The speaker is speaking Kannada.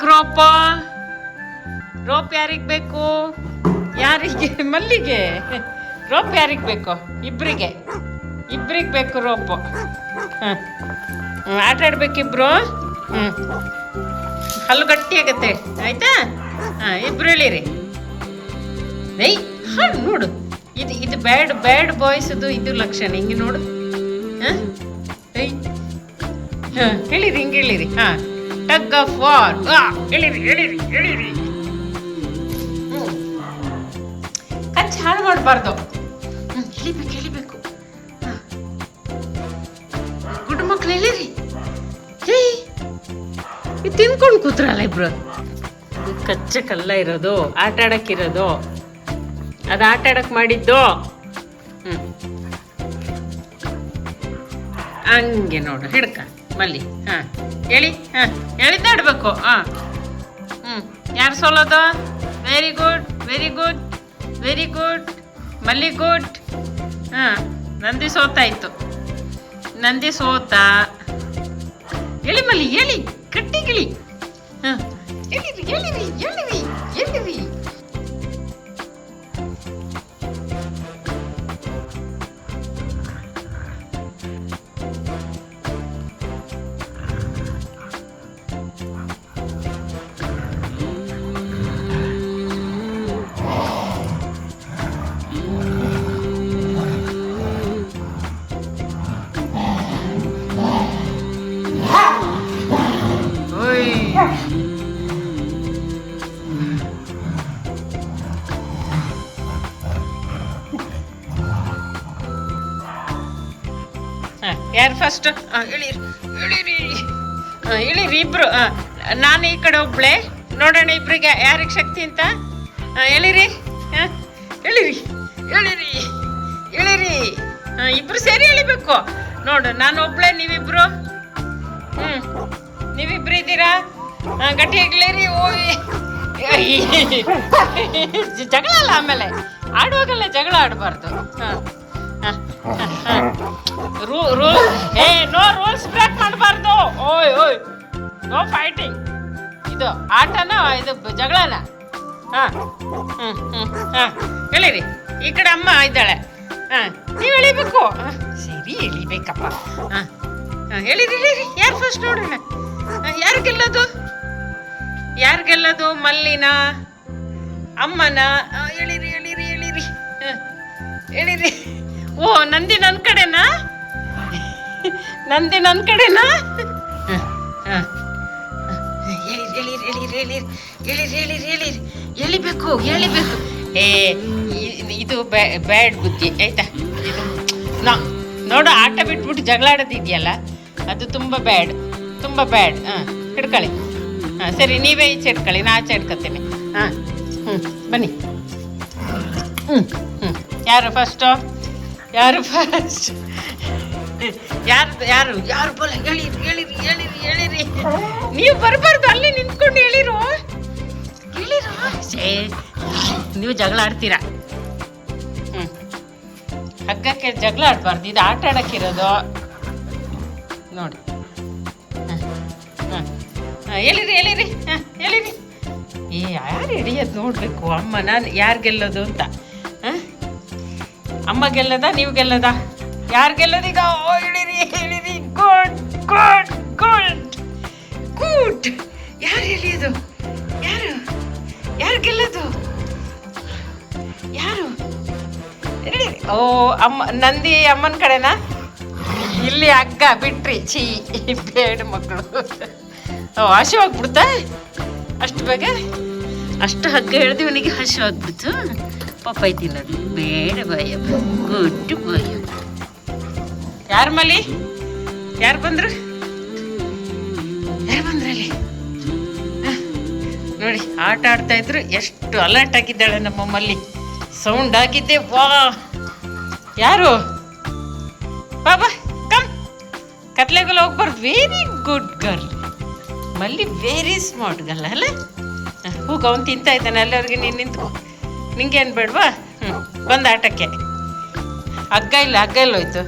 ಬೇಕು ರೋಪ? ರೋಪ್ ಯಾರಿಗೆ ಬೇಕು? ಯಾರಿಗೆ? ಮಲ್ಲಿಗೆ ರೋಪ್ ಯಾರಿಗೆ ಬೇಕು? ಇಬ್ಬರಿಗೆ ಬೇಕು ರೋಪು. ಹಾಂ ಆಟ ಆಡ್ಬೇಕಿಬ್ರು. ಹಲ್ಲು ಗಟ್ಟಿ ಆಗತ್ತೆ ಆಯ್ತಾ? ಹಾಂ ಇಬ್ರು ಎಳೀರಿ. ಏಯ್ ಹಾಂ ನೋಡು, ಇದು ಬ್ಯಾಡ್ ಬಾಯ್ಸದು ಇದು ಲಕ್ಷಣ. ಹಿಂಗೆ ನೋಡು. ಹಾಂ ಏಯ್ ಹಾಂ ಹೇಳಿರಿ, ಹಿಂಗೆ ಹೇಳಿರಿ. ಹಾಂ ಟಗ್ ಆಫ್ ವಾರ್. ಎಳೀರಿ. ಕಚ್ಚಿ ಹಾಳು ಮಾಡಬಾರ್ದು. ಎಳಿಬೇಕು. ಗುಡ್ ಮಕ್ಳು ಎಳೀರಿ. ಏಯ್ ಇದು ತಿನ್ಕೊಂಡು ಕೂತ್ರಲ್ಲ ಇಬ್ರು. ಕಚ್ಚ ಕಲ್ಲ ಇರೋದು, ಆಟ ಆಡಕ್ಕಿರೋದು, ಅದು ಆಟ ಆಡಕ್ ಮಾಡಿದ್ದು. ಹಂಗೆ ನೋಡು, ಹಿಡ್ಕ ಮಲ್ಲಿ. ಹಾಂ ಎಳಿದಾಡ್ಬೇಕು. ಹಾಂ ಯಾರು ಸೋಲೋದು? ವೆರಿ ಗುಡ್ ಮಲ್ಲಿ ಗುಡ್. ಹಾಂ ನಂದಿ ಸೋತಾಯ್ತು. ನಂದಿ ಸೋತ. ಎಳಿ ಮಲ್ಲಿ, ಎಳಿ ಗಟ್ಟಿಗಿಳಿ. ಹಾಂ ಎಳಿರಿ. ಯಾರು ಫಸ್ಟ್? ಇಳಿರಿ ಇಬ್ರು. ನಾನು ಈ ಕಡೆ ಒಬ್ಳೆ. ನೋಡೋಣ ಇಬ್ರಿಗೆ ಯಾರಿಗೆ ಶಕ್ತಿ ಅಂತ. ಎಳಿರಿ. ಇಬ್ರು ಸೇರಿ ಎಳಿಬೇಕು. ನೋಡು, ನಾನು ಒಬ್ಳೆ, ನೀವಿಬ್ರು. ನೀವಿಬ್ರು ಇದ್ದೀರಾ? ಗಟ್ಟಿಯಾಗಿ ಇಳಿರಿ. ಜಗಳ ಅಲ್ಲ, ಆಮೇಲೆ ಆಡುವಾಗಲ್ಲ ಜಗಳ ಆಡಬಾರ್ದು. ನೋ ರೂಲ್ಸ್ ಬ್ರೇಕ್ ಮಾಡಬಾರ್ದು. ಓಯ್ ನೋ ಫೈಟಿಂಗ್. ಇದು ಆಟನ, ಇದು ಜಗಳನ. ಹಾಂ ಎಳೀರಿ. ಈ ಕಡೆ ಅಮ್ಮ ಇದ್ದಾಳೆ. ನೀವು ಎಳಿಬೇಕು. ಸರಿ ಎಳಿಬೇಕಪ್ಪ. ಎಳೀರಿ. ಯಾರು ಫಸ್ಟ್ ನೋಡೋಣ. ಯಾರು ಗೆಲ್ಲೋದು? ಮಲ್ಲಿನ, ಅಮ್ಮನ? ಎಳೀರಿ. ಓ ನಂದಿ ನನ್ನ ಕಡೆನಾ? ಎಳಿಬೇಕು. ಇದು ಬ್ಯಾಡ್ ಬುದ್ಧಿ ಆಯ್ತಾ? ಇದು ನೋಡು, ಆಟ ಬಿಟ್ಬಿಟ್ಟು ಜಗಳ ಆಡೋದಿದೆಯಲ್ಲ, ಅದು ತುಂಬ ಬ್ಯಾಡ್. ಹಿಡ್ಕೊಳ್ಳಿ. ಸರಿ, ನೀವೇ ಈಚೆ ಹಿಡ್ಕೊಳ್ಳಿ, ನಾ ಆಚೆ ಹಿಡ್ಕೊತೀನಿ. ಬನ್ನಿ. ಯಾರು ಫಸ್ಟ್? ಯಾರು ಬೋಲ? ಎಳೀರಿ. ನೀವು ಬರಬಾರ್ದು, ಅಲ್ಲಿ ನಿಂತ್ಕೊಂಡು ಎಳೀರು. ನೀವು ಜಗಳ ಆಡ್ತೀರಾ. ಹಗ್ಗಕ್ಕೆ ಜಗಳ ಆಡಬಾರ್ದು, ಇದು ಆಟ ಆಡಕ್ಕಿರೋದು. ನೋಡಿ. ಎಳೀರಿ. ಯಾರು ಹಿಡಿಯೋದು ನೋಡ್ಬೇಕು. ಅಮ್ಮ, ನಾನು ಯಾರು ಗೆಲ್ಲೋದು ಅಂತ. ಅಮ್ಮ ಗೆಲ್ಲದ, ನೀವು ಗೆಲ್ಲದ? ಯಾರು ಗೆಲ್ಲೋದೀಗ? ಎಳೀರಿ. ಗುಡ್. ಯಾರು ಎಳಿಯೋದು? ಯಾರು ಗೆಲ್ಲೋದು? ಯಾರು? ಓ ಅಮ್ಮ, ನಂದಿ ಅಮ್ಮನ ಕಡೆನಾ? ಇಲ್ಲಿ ಹಗ್ಗ ಬಿಟ್ರಿ. ಬೇಡ ಮಕ್ಕಳು. ಹಸು ಆಗ್ಬಿಡ್ತಾ ಅಷ್ಟು ಬೇಗ? ಅಷ್ಟು ಹಗ್ಗ ಹಿಡ್ದು ಇವನಿಗೆ ಹಸು ಆಗ್ಬಿಡ್ತು. ಪಾಪ ತಿನ್ನೋದು ಬೇಡ. ಭಯ ಗುಡ್ ಭಯ. ಯಾರು ಮಲ್ಲಿ? ಯಾರು ಬಂದ್ರಲ್ಲಿ? ನೋಡಿ, ಆಟ ಆಡ್ತಾ ಇದ್ರು. ಎಷ್ಟು ಅಲರ್ಟ್ ಆಗಿದ್ದಾಳೆ ನಮ್ಮ ಮಲ್ಲಿ. ಸೌಂಡ್ ಆಗಿದ್ದೆ. ವಾ, ಯಾರು? ಬಾಬಾ ಕಮ್. ಕತ್ಲೆಗೆಲ್ಲ ಹೋಗ್ಬಾರ್ದು. ವೆರಿ ಗುಡ್ ಗರ್ಲ್ ಮಲ್ಲಿ. ವೆರಿ ಸ್ಮಾರ್ಟ್ ಗರ್ಲ್ ಅಲ್ಲ? ಹೋಗ, ಅವ್ನು ತಿಂತಾ ಇದ್ದಾನೆ. ಎಲ್ಲರಿಗೆ ನೀನು ನಿಂತ್ಕೊ. ನಿಂಗೇನು ಬೇಡವಾ? ಬಂದು ಆಟಕ್ಕೆ. ಹಗ್ಗ ಇಲ್ಲ ಹೋಯ್ತು.